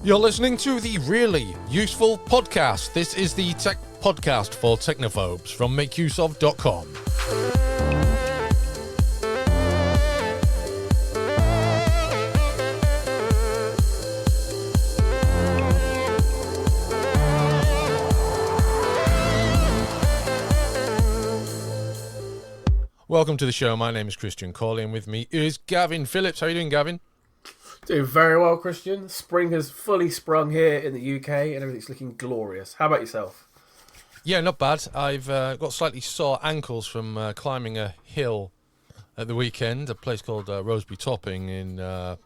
You're listening to the Really Useful Podcast. This is the tech podcast for technophobes from makeuseof.com. Welcome to the show. My name is Christian Corley, and with me is Gavin Phillips. How are you doing, Gavin? Doing very well, Christian. Spring has fully sprung here in the UK and everything's looking glorious. How about yourself? Yeah, not bad. I've got slightly sore ankles from climbing a hill at the weekend, a place called Rosebery Topping in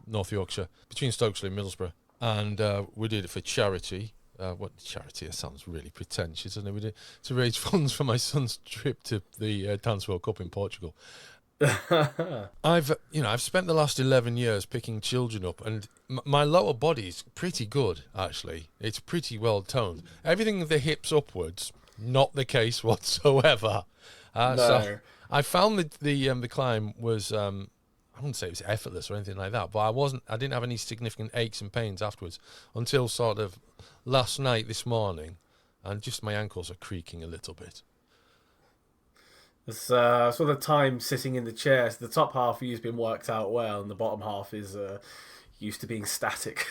North Yorkshire, between Stokesley and Middlesbrough. And we did it for charity. What charity? It sounds really pretentious, doesn't it? We did to raise funds for my son's trip to the Dance World Cup in Portugal. I've spent the last 11 years picking children up, and my lower body's pretty good, actually. It's pretty well toned. Everything the hips upwards, not the case whatsoever. No. So I found that the climb was I wouldn't say it was effortless or anything like that, but I didn't have any significant aches and pains afterwards until sort of last night, this morning, and just my ankles are creaking a little bit. It's sort of time sitting in the chair. So the top half of you's been worked out well, and the bottom half is used to being static.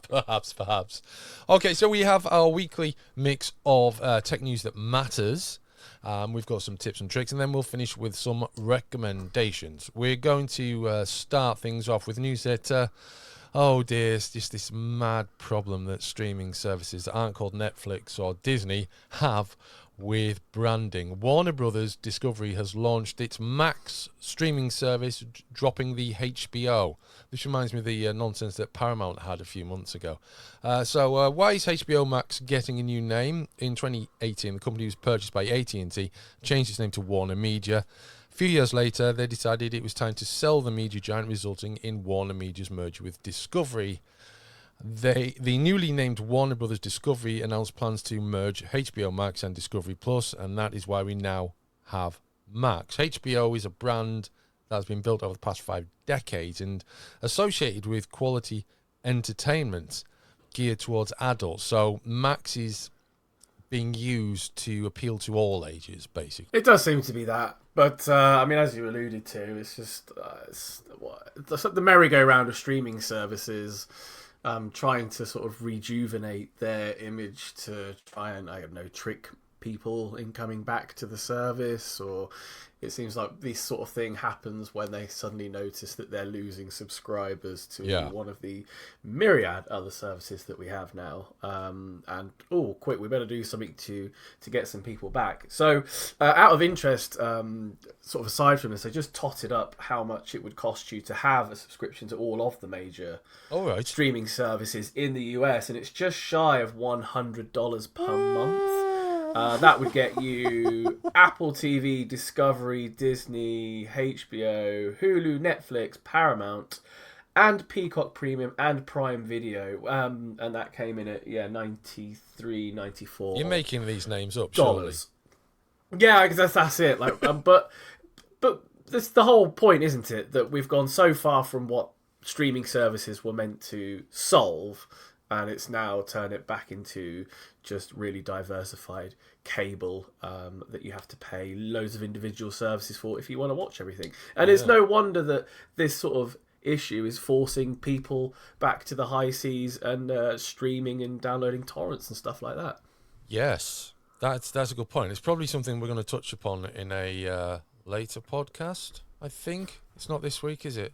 Perhaps. Okay, so we have our weekly mix of tech news that matters. We've got some tips and tricks, and then we'll finish with some recommendations. We're going to start things off with news that, oh dear, it's just this mad problem that streaming services that aren't called Netflix or Disney have with branding. Warner Brothers Discovery has launched its Max streaming service, dropping the HBO. This reminds me of the nonsense that Paramount had a few months ago. So why is HBO Max getting a new name? In 2018, the company was purchased by AT&T, changed its name to Warner Media. A few years later, they decided it was time to sell the media giant, resulting in Warner Media's merger with Discovery. The newly named Warner Brothers Discovery announced plans to merge HBO Max and Discovery Plus, and that is why we now have Max. HBO is a brand that has been built over the past 5 decades and associated with quality entertainment geared towards adults. So Max is being used to appeal to all ages, basically. It does seem to be that. But, I mean, as you alluded to, it's just it's the merry-go-round of streaming services trying to sort of rejuvenate their image to try and, I don't know, trick people in coming back to the service. Or it seems like this sort of thing happens when they suddenly notice that they're losing subscribers to one of the myriad other services that we have now. And quick, we better do something to get some people back. So out of interest, sort of aside from this, I just totted up how much it would cost you to have a subscription to all of the major streaming services in the US, and it's just shy of $100 per month. That would get you Apple TV, Discovery, Disney, HBO, Hulu, Netflix, Paramount, and Peacock Premium and Prime Video. And that came in at $93, $94. You're making these names up, surely. Yeah, because that's it. Like, but that's the whole point, isn't it? That we've gone so far from what streaming services were meant to solve, and it's now turned it back into just really diversified cable that you have to pay loads of individual services for if you want to watch everything. And it's no wonder that this sort of issue is forcing people back to the high seas and streaming and downloading torrents and stuff like that. Yes, that's a good point. It's probably something we're going to touch upon in a later podcast, I think. It's not this week, is it?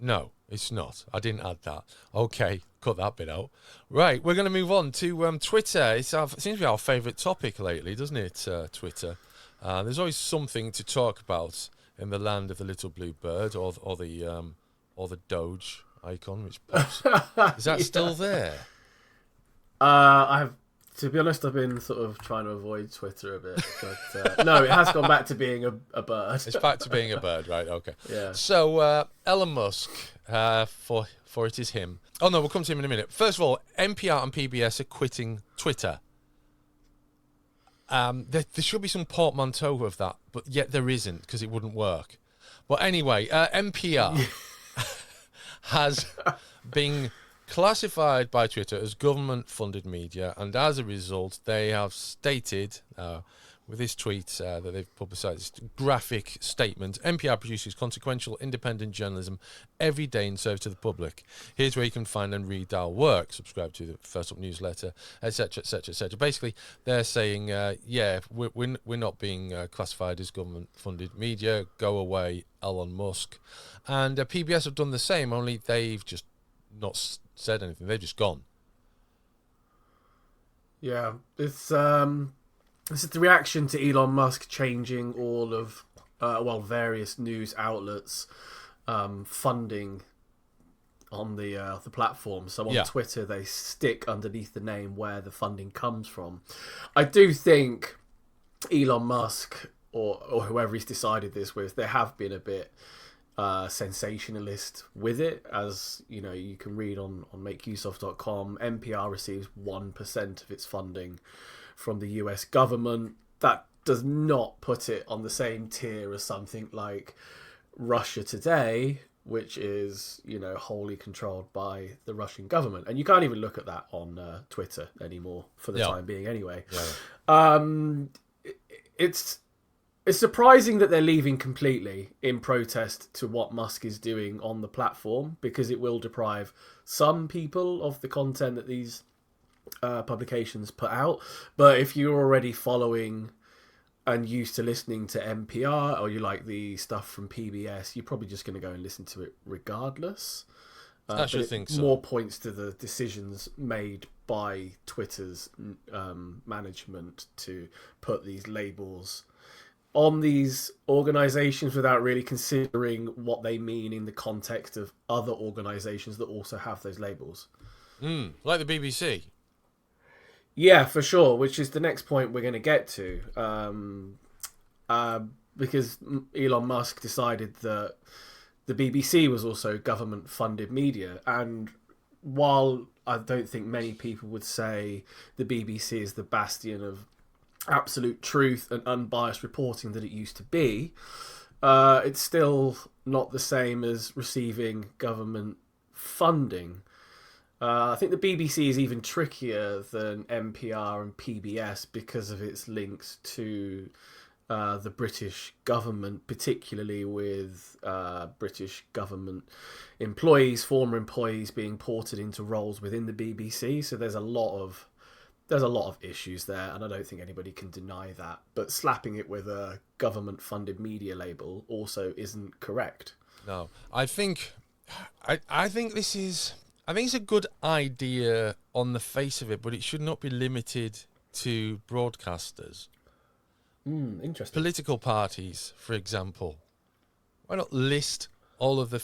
No, it's not. I didn't add that. Okay, cut that bit out. Right, we're going to move on to Twitter. It seems to be our favourite topic lately, doesn't it, Twitter? There's always something to talk about in the land of the little blue bird or the Doge icon, which pops. Is that still there? To be honest, I've been sort of trying to avoid Twitter a bit, but no, it has gone back to being a bird. It's back to being a bird, right? Okay. Yeah. So Elon Musk, for it is him. Oh no, we'll come to him in a minute. First of all, NPR and PBS are quitting Twitter. There should be some portmanteau of that, but yet there isn't because it wouldn't work. But anyway, NPR has been classified by Twitter as government-funded media, and as a result, they have stated with this tweet that they've publicised this graphic statement: NPR produces consequential, independent journalism every day in service to the public. Here's where you can find and read our work. Subscribe to the First Up newsletter, etc., etc., etc. Basically, they're saying, we're not being classified as government-funded media. Go away, Elon Musk. And PBS have done the same, only they've just not said anything. They've just gone. Yeah, this is the reaction to Elon Musk changing all of, various news outlets funding on the platform. So on Twitter, they stick underneath the name where the funding comes from. I do think Elon Musk or whoever he's decided this with, they have been a bit sensationalist with it. As you know, you can read on makeuseof.com, NPR receives 1% of its funding from the US government. That does not put it on the same tier as something like Russia Today, which is, wholly controlled by the Russian government. And you can't even look at that on Twitter anymore for the time being anyway. It's surprising that they're leaving completely in protest to what Musk is doing on the platform, because it will deprive some people of the content that these publications put out. But if you're already following and used to listening to NPR, or you like the stuff from PBS, you're probably just going to go and listen to it regardless. I should think so. More points to the decisions made by Twitter's management to put these labels on these organizations without really considering what they mean in the context of other organizations that also have those labels. Like the BBC. Yeah, for sure, which is the next point we're going to get to. Because Elon Musk decided that the BBC was also government-funded media. And while I don't think many people would say the BBC is the bastion of absolute truth and unbiased reporting that it used to be, it's still not the same as receiving government funding. I think the BBC is even trickier than NPR and PBS because of its links to the British government, particularly with British government employees, former employees being ported into roles within the BBC. So there's a lot of issues there, and I don't think anybody can deny that. But slapping it with a government-funded media label also isn't correct. No, I think it's a good idea on the face of it, but it should not be limited to broadcasters. Interesting. Political parties, for example. Why not list all of the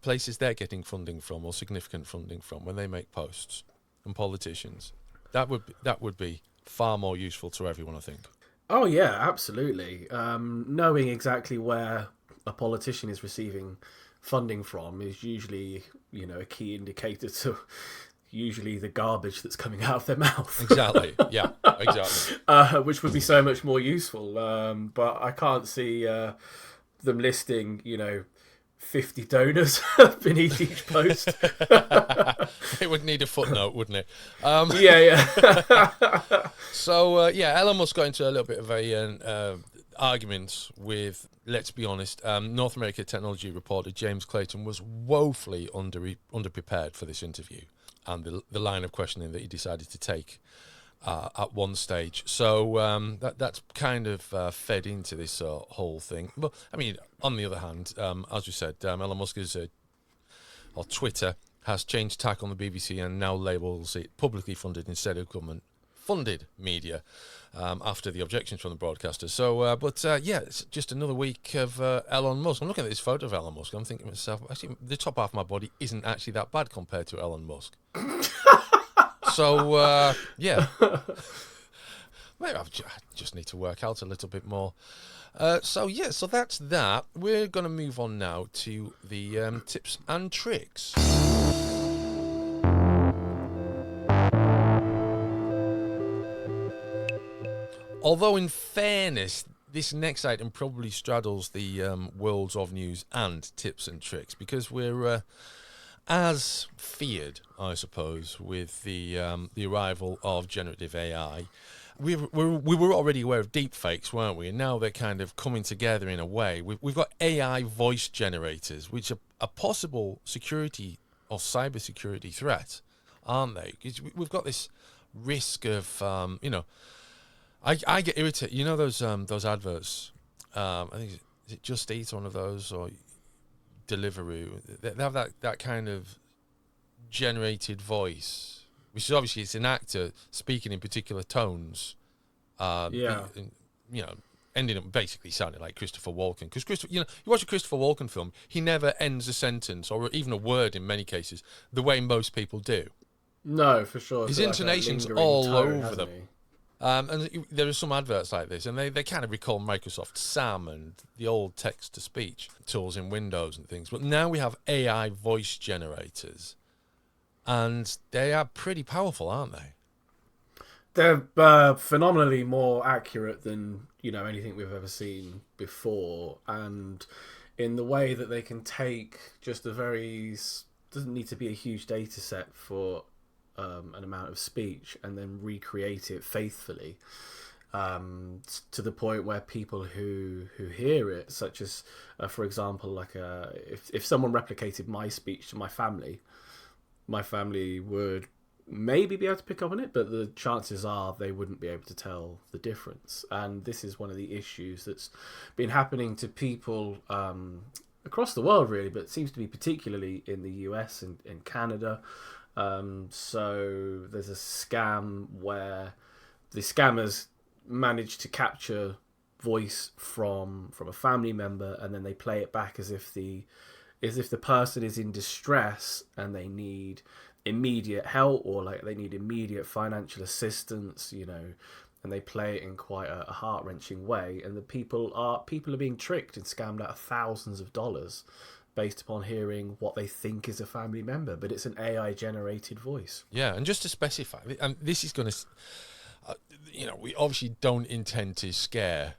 places they're getting funding from, or significant funding from, when they make posts? And politicians. That would be far more useful to everyone, I think. Oh yeah, absolutely. Knowing exactly where a politician is receiving funding from is usually, a key indicator to usually the garbage that's coming out of their mouth. Exactly. Yeah, exactly. Which would be so much more useful. But I can't see them listing, 50 donors beneath each post. It would need a footnote, wouldn't it? Yeah. So, Elon Musk got into a little bit of a argument with, let's be honest, North America technology reporter James Clayton was woefully underprepared for this interview and the line of questioning that he decided to take at one stage. So that's kind of fed into this whole thing. But, I mean, on the other hand, as we said, Elon Musk or Twitter has changed tack on the BBC and now labels it publicly funded instead of government-funded media after the objections from the broadcasters. So, it's just another week of Elon Musk. I'm looking at this photo of Elon Musk. I'm thinking to myself, actually, the top half of my body isn't actually that bad compared to Elon Musk. So, maybe I just need to work out a little bit more. So that's that. We're going to move on now to the tips and tricks. Although, in fairness, this next item probably straddles the worlds of news and tips and tricks, because we're as feared, I suppose, with the arrival of generative AI. We were already aware of deepfakes, weren't we? And now they're kind of coming together in a way. We've got AI voice generators, which are a possible security or cybersecurity threat, aren't they? 'Cause we've got this risk of, I get irritated. You know those adverts. I think is it Just Eat, one of those, or Deliveroo. They have that kind of generated voice, which is obviously it's an actor speaking in particular tones. Yeah. You know, ending up basically sounding like Christopher Walken. Because you watch a Christopher Walken film, he never ends a sentence or even a word in many cases the way most people do. No, for sure. His It's got like a intonation's lingering all tone, over hasn't them. he? And there are some adverts like this, and they kind of recall Microsoft Sam and the old text-to-speech tools in Windows and things. But now we have AI voice generators, and they are pretty powerful, aren't they? They're phenomenally more accurate than anything we've ever seen before, and in the way that they can take just doesn't need to be a huge data set for an amount of speech and then recreate it faithfully, to the point where people who hear it, such as for example, like if someone replicated my speech to my family would maybe be able to pick up on it, but the chances are they wouldn't be able to tell the difference. And this is one of the issues that's been happening to people across the world, really, but it seems to be particularly in the US and in Canada. So there's a scam where the scammers manage to capture voice from a family member, and then they play it back as if the person is in distress and they need immediate help, or like they need immediate financial assistance, and they play it in quite a heart-wrenching way, and the people are being tricked and scammed out of thousands of dollars based upon hearing what they think is a family member, but it's an AI generated voice. Yeah, and just to specify, and this is going to, we obviously don't intend to scare,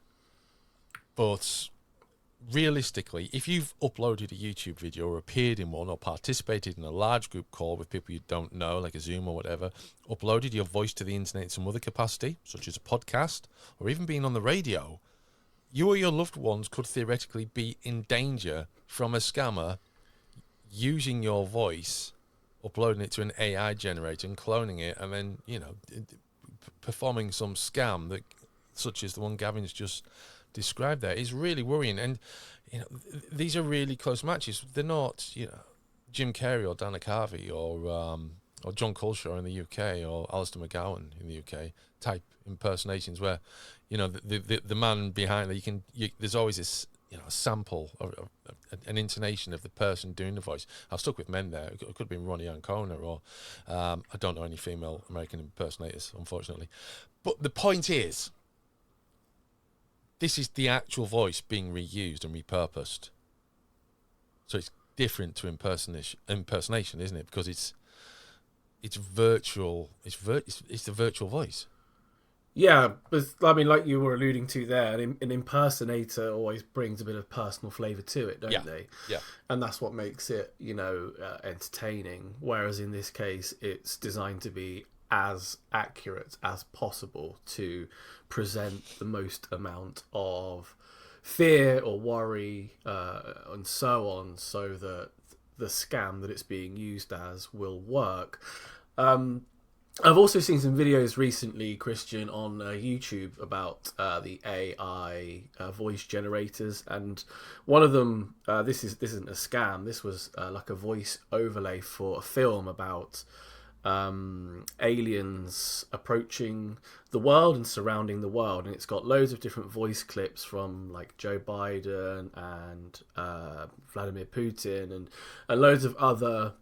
but realistically, if you've uploaded a YouTube video or appeared in one or participated in a large group call with people you don't know, like a Zoom or whatever, uploaded your voice to the internet in some other capacity, such as a podcast or even being on the radio, you or your loved ones could theoretically be in danger from a scammer using your voice, uploading it to an AI generator and cloning it, and then, performing some scam that, such as the one Gavin's just described there, is really worrying. And these are really close matches. They're not Jim Carrey or Dana Carvey or John Culshaw in the UK or Alistair McGowan in the UK type impersonations where the man behind there's always this a sample of an intonation of the person doing the voice. I've stuck with men there. It could have been Ronnie Ancona or I don't know any female American impersonators, unfortunately. But the point is, this is the actual voice being reused and repurposed. So it's different to impersonation, isn't it? Because it's virtual. It's the virtual voice. Yeah, but I mean, like you were alluding to there, an impersonator always brings a bit of personal flavour to it, don't they? Yeah. And that's what makes it, entertaining. Whereas in this case, it's designed to be as accurate as possible to present the most amount of fear or worry and so on, so that the scam that it's being used as will work. I've also seen some videos recently, Christian, on YouTube about the AI voice generators, and one of them, this isn't a scam. This was like a voice overlay for a film about aliens approaching the world and surrounding the world, and it's got loads of different voice clips from like Joe Biden and Vladimir Putin and loads of other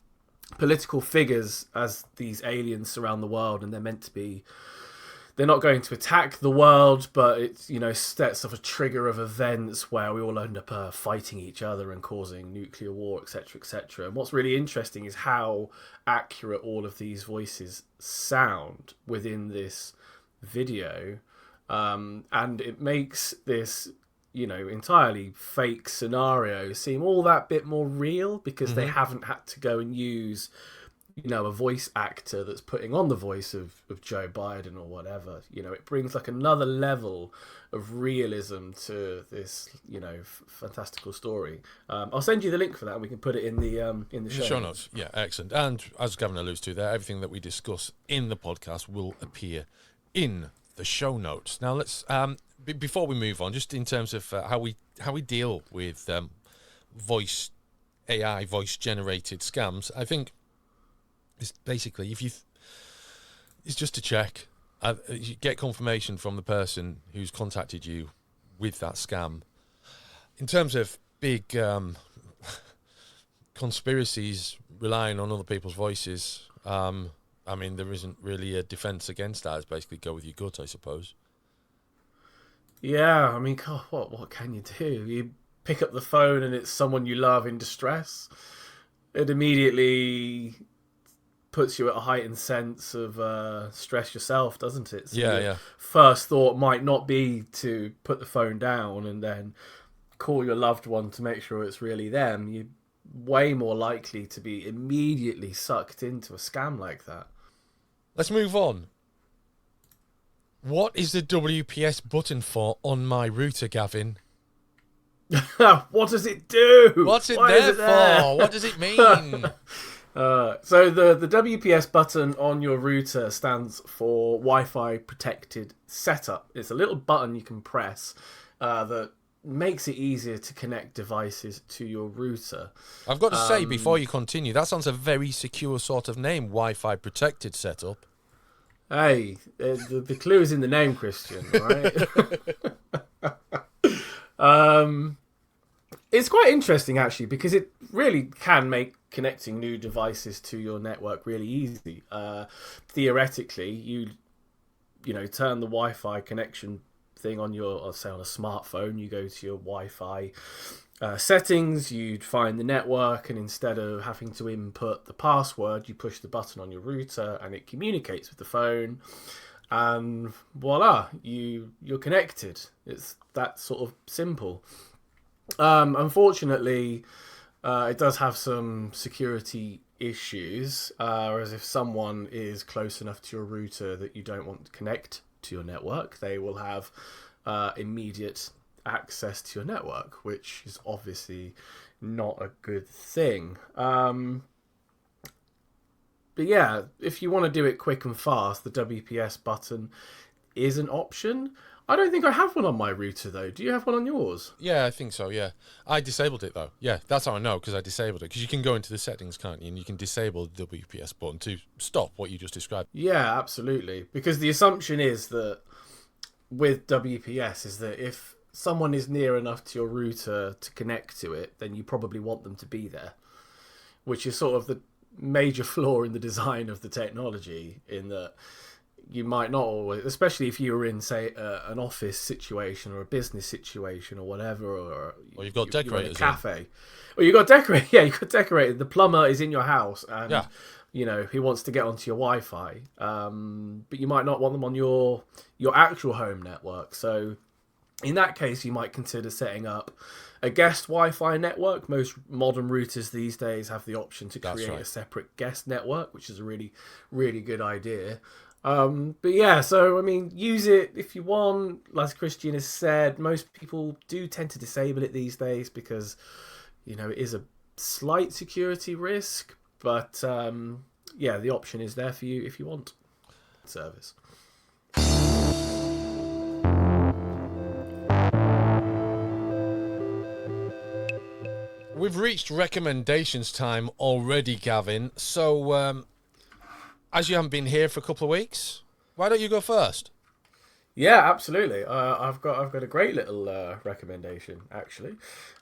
political figures as these aliens surround the world, and they're not going to attack the world, but it's sets off a trigger of events where we all end up fighting each other and causing nuclear war, etc., etc. And what's really interesting is how accurate all of these voices sound within this video, and it makes this entirely fake scenario seem all that bit more real because they haven't had to go and use, a voice actor that's putting on the voice of Joe Biden or whatever. It brings like another level of realism to this, fantastical story. I'll send you the link for that and we can put it in the show notes. Yeah, excellent. And as Gavin alludes to there, everything that we discuss in the podcast will appear in the show notes. Now let's before we move on, just in terms of how we deal with voice generated scams, I think it's basically it's just to check. You get confirmation from the person who's contacted you with that scam. In terms of big conspiracies relying on other people's voices, there isn't really a defense against that. It's basically go with your gut, I suppose. Yeah, God, what can you do? You pick up the phone and it's someone you love in distress. It immediately puts you at a heightened sense of stress yourself, doesn't it? So your first thought might not be to put the phone down and then call your loved one to make sure it's really them. You're way more likely to be immediately sucked into a scam like that. Let's move on. What is the WPS button for on my router, Gavin? What does it do? What's it there for? What does it mean? So the WPS button on your router stands for Wi-Fi protected setup. It's a little button you can press that makes it easier to connect devices to your router. I've got to say, before you continue, that sounds a very secure sort of name, Wi-Fi protected setup. Hey, the clue is in the name, Christian, right? It's quite interesting, actually, because it really can make connecting new devices to your network really easy. Theoretically, you turn the Wi-Fi connection thing on your, say on a smartphone, you go to your Wi-Fi settings, you'd find the network, and instead of having to input the password, you push the button on your router and it communicates with the phone, and voila, you're connected. It's that sort of simple. Unfortunately, it does have some security issues, whereas if someone is close enough to your router that you don't want to connect to your network, they will have immediate access to your network, which is obviously not a good thing. But yeah, if you want to do it quick and fast, the WPS button is an option. I don't think I have one on my router, though. Do you have one on yours? Yeah, I think so, yeah. I disabled it, though. Yeah, that's how I know, because I disabled it. Because you can go into the settings, can't you? And you can disable the WPS button to stop what you just described. Yeah, absolutely. Because the assumption is that with WPS is that if someone is near enough to your router to connect to it, then you probably want them to be there. Which is sort of the major flaw in the design of the technology, in that you might not always, especially if you were in, say, an office situation or a business situation or whatever, or you've got decorators in a cafe, or you got decorated. Yeah, you got decorated. The plumber is in your house, and he wants to get onto your Wi-Fi, but you might not want them on your actual home network. So, in that case, you might consider setting up a guest Wi-Fi network. Most modern routers these days have the option to create a separate guest network, which is a really, really good idea. But yeah, so use it if you want. As Christian has said, most people do tend to disable it these days because, it is a slight security risk. But the option is there for you if you want service. We've reached recommendations time already, Gavin. So, as you haven't been here for a couple of weeks, why don't you go first? Yeah, absolutely. I've got a great little recommendation, actually.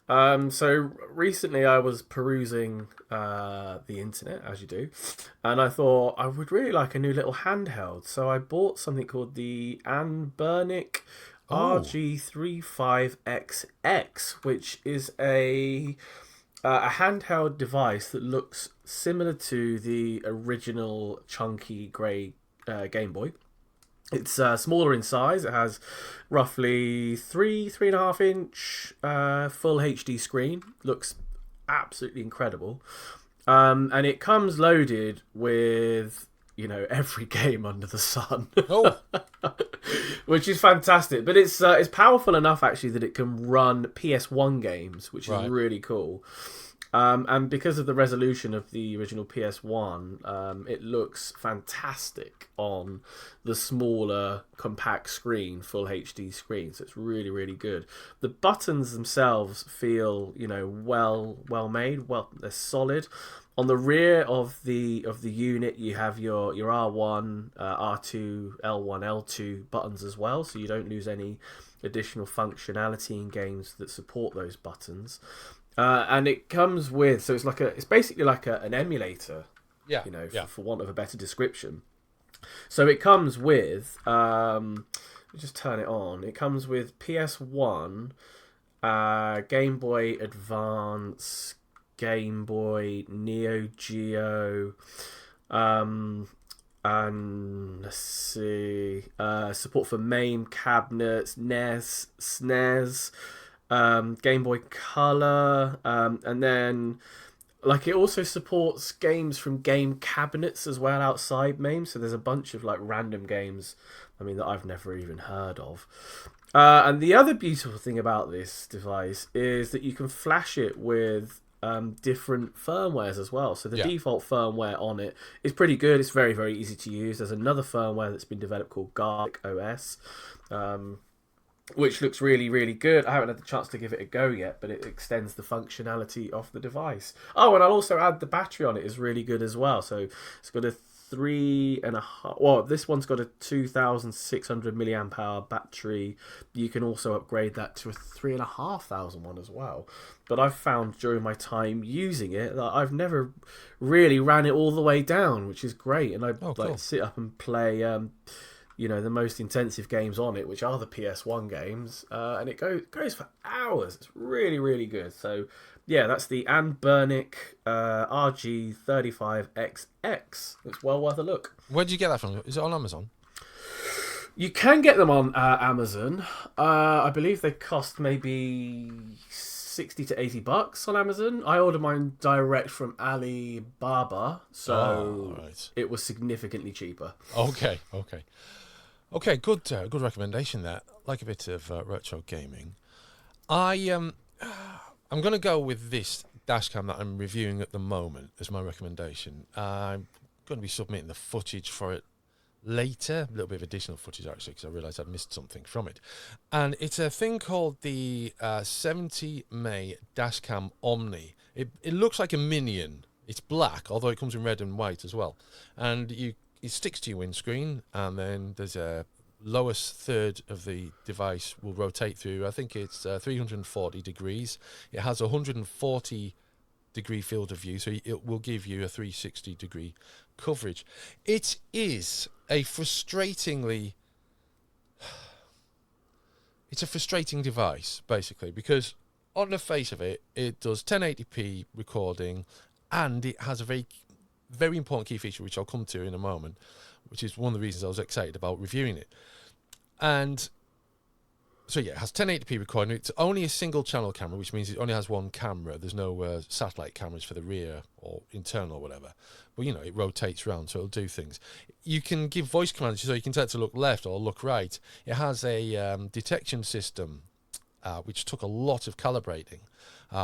So recently I was perusing the internet, as you do, and I thought I would really like a new little handheld. So I bought something called the Anbernic RG35XX, which is a handheld device that looks similar to the original chunky grey Game Boy. It's smaller in size. It has roughly 3.5 inch full HD screen. Looks absolutely incredible. And it comes loaded with, every game under the sun. Oh, Which is fantastic. But it's powerful enough actually that it can run PS1 games, which is right. really cool. And because of the resolution of the original PS1, it looks fantastic on the smaller, compact screen, full HD screen. So it's really, really good. The buttons themselves feel, well made. Well, they're solid. On the rear of the unit, you have your R1, R2, L1, L2 buttons as well, so you don't lose any additional functionality in games that support those buttons. And it comes with, so it's basically like an emulator, Yeah. for want of a better description. So it comes with, let me just turn it on. It comes with PS1, Game Boy Advance, Game Boy, Neo Geo, and let's see, support for MAME cabinets, NES, SNES. Game Boy Color, and then it also supports games from game cabinets as well outside MAME. So there's a bunch of random games, that I've never even heard of. And the other beautiful thing about this device is that you can flash it with different firmwares as well. So the default firmware on it is pretty good. It's very, very easy to use. There's another firmware that's been developed called Garlic OS. Which looks really, really good. I haven't had the chance to give it a go yet, but it extends the functionality of the device. Oh, and I'll also add the battery on it is really good as well. So it's got a 3.5. Well, this one's got a 2,600 milliamp hour battery. You can also upgrade that to a 3,500 one as well. But I've found during my time using it that I've never really ran it all the way down, which is great. And I cool. sit up and play. The most intensive games on it, which are the PS1 games, and it goes for hours. It's really, really good. So, yeah, that's the Anne Bernick RG35XX. It's well worth a look. Where did you get that from? Is it on Amazon? You can get them on Amazon. I believe they cost maybe $60 to $80 on Amazon. I ordered mine direct from Alibaba, so it was significantly cheaper. Okay. Good recommendation there. Like a bit of retro gaming. I'm going to go with this dash cam that I'm reviewing at the moment as my recommendation. I'm going to be submitting the footage for it later, a little bit of additional footage actually, because I realised I'd missed something from it. And it's a thing called the 70 May Dashcam Omni. It looks like a Minion. It's black, although it comes in red and white as well. And it sticks to your windscreen, and then there's a lowest third of the device will rotate through. I think it's 340 degrees. It has a 140 degree field of view, so it will give you a 360 degree coverage. It is a frustrating device, basically, because on the face of it, it does 1080p recording, and it has a very, very important key feature, which I'll come to in a moment, which is one of the reasons I was excited about reviewing it. And so, yeah, it has 1080p recording. It's only a single channel camera, which means it only has one camera. There's no satellite cameras for the rear or internal or whatever. But, it rotates around, so it'll do things. You can give voice commands, so you can tell it to look left or look right. It has a detection system, which took a lot of calibrating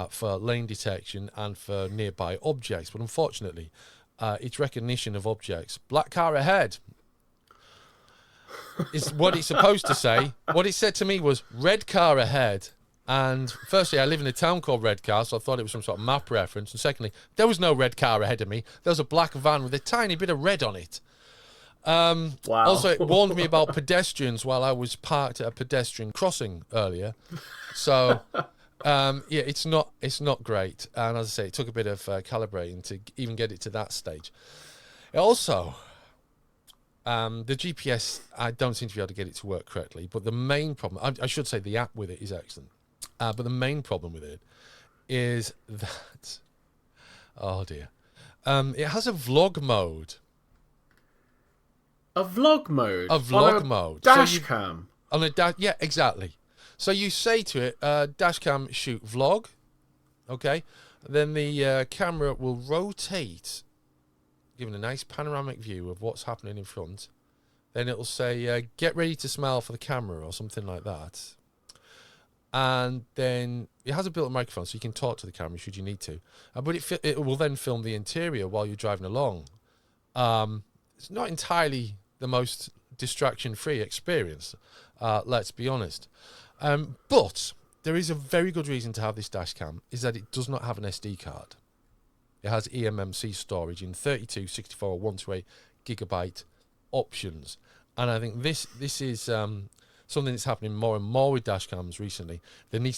for lane detection and for nearby objects. But unfortunately, its recognition of objects, black car ahead, is what it's supposed to say. What it said to me was red car ahead. And firstly, I live in a town called Redcar, so I thought it was some sort of map reference. And secondly, there was no red car ahead of me. There was a black van with a tiny bit of red on it. Wow. Also, it warned me about pedestrians while I was parked at a pedestrian crossing earlier. So, it's not great. And as I say, it took a bit of calibrating to even get it to that stage. It also, the GPS, I don't seem to be able to get it to work correctly. But the main problem, I should say the app with it is excellent. But the main problem with it is that, oh dear, it has a vlog mode. A vlog mode. A vlog on a mode. Dash cam. On a yeah, exactly. So you say to it, dash cam shoot vlog, okay? Then the camera will rotate, giving a nice panoramic view of what's happening in front. Then it'll say, get ready to smile for the camera or something like that. And then it has a built-in microphone, so you can talk to the camera should you need to. But it will then film the interior while you're driving along. It's not entirely the most distraction-free experience, let's be honest. But there is a very good reason to have this dash cam, is that it does not have an SD card. It has eMMC storage in 32, 64, or 128 gigabyte options. And I think this is something that's happening more and more with dash cams recently. There's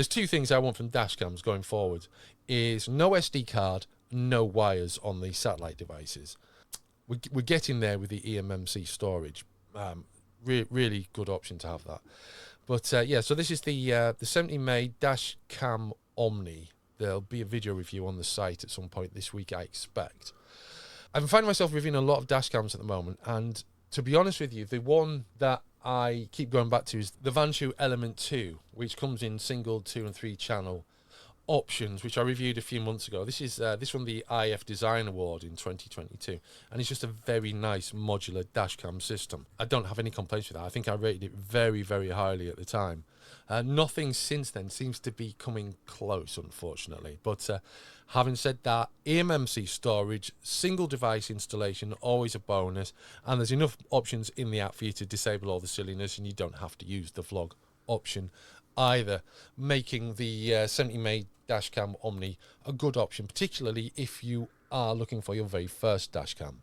two things I want from dash cams going forward, is no SD card, no wires on the satellite devices. We're getting there with the eMMC storage. Really good option to have that. But yeah, so this is the 70 May dash cam Omni. There'll be a video review on the site at some point this week, I expect. I'm finding myself reviewing a lot of dash cams at the moment, and to be honest with you, the one that I keep going back to is the Vanshu Element 2, which comes in single, 2 and 3 channel options, which I reviewed a few months ago. This won the IF Design Award in 2022, and it's just a very nice modular dash cam system. I don't have any complaints with that. I think I rated it very, very highly at the time. Nothing since then seems to be coming close, unfortunately. But having said that, eMMC storage, single device installation, always a bonus, and there's enough options in the app for you to disable all the silliness, and you don't have to use the vlog option either, making the 70 May Dashcam Omni a good option, particularly if you are looking for your very first dashcam.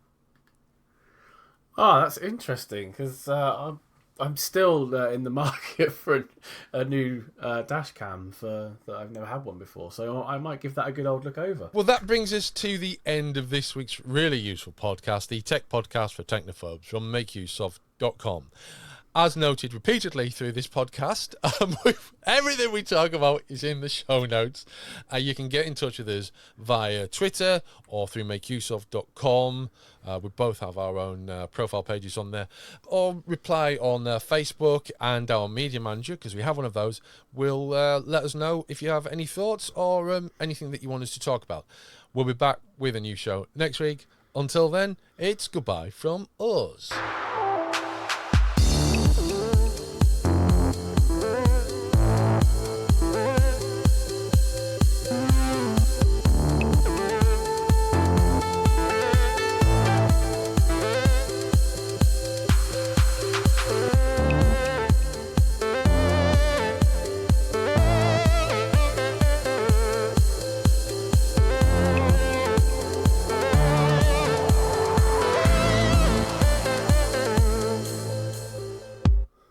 Oh, that's interesting, because I'm still in the market for a new dash cam that I've never had one before, so I might give that a good old look over. Well, that brings us to the end of this week's really useful podcast, the Tech Podcast for Technophobes from makeuseof.com. As noted repeatedly through this podcast, everything we talk about is in the show notes. You can get in touch with us via Twitter or through makeuseof.com. We both have our own profile pages on there. Or reply on Facebook, and our media manager, because we have one of those, will let us know if you have any thoughts or anything that you want us to talk about. We'll be back with a new show next week. Until then, it's goodbye from us.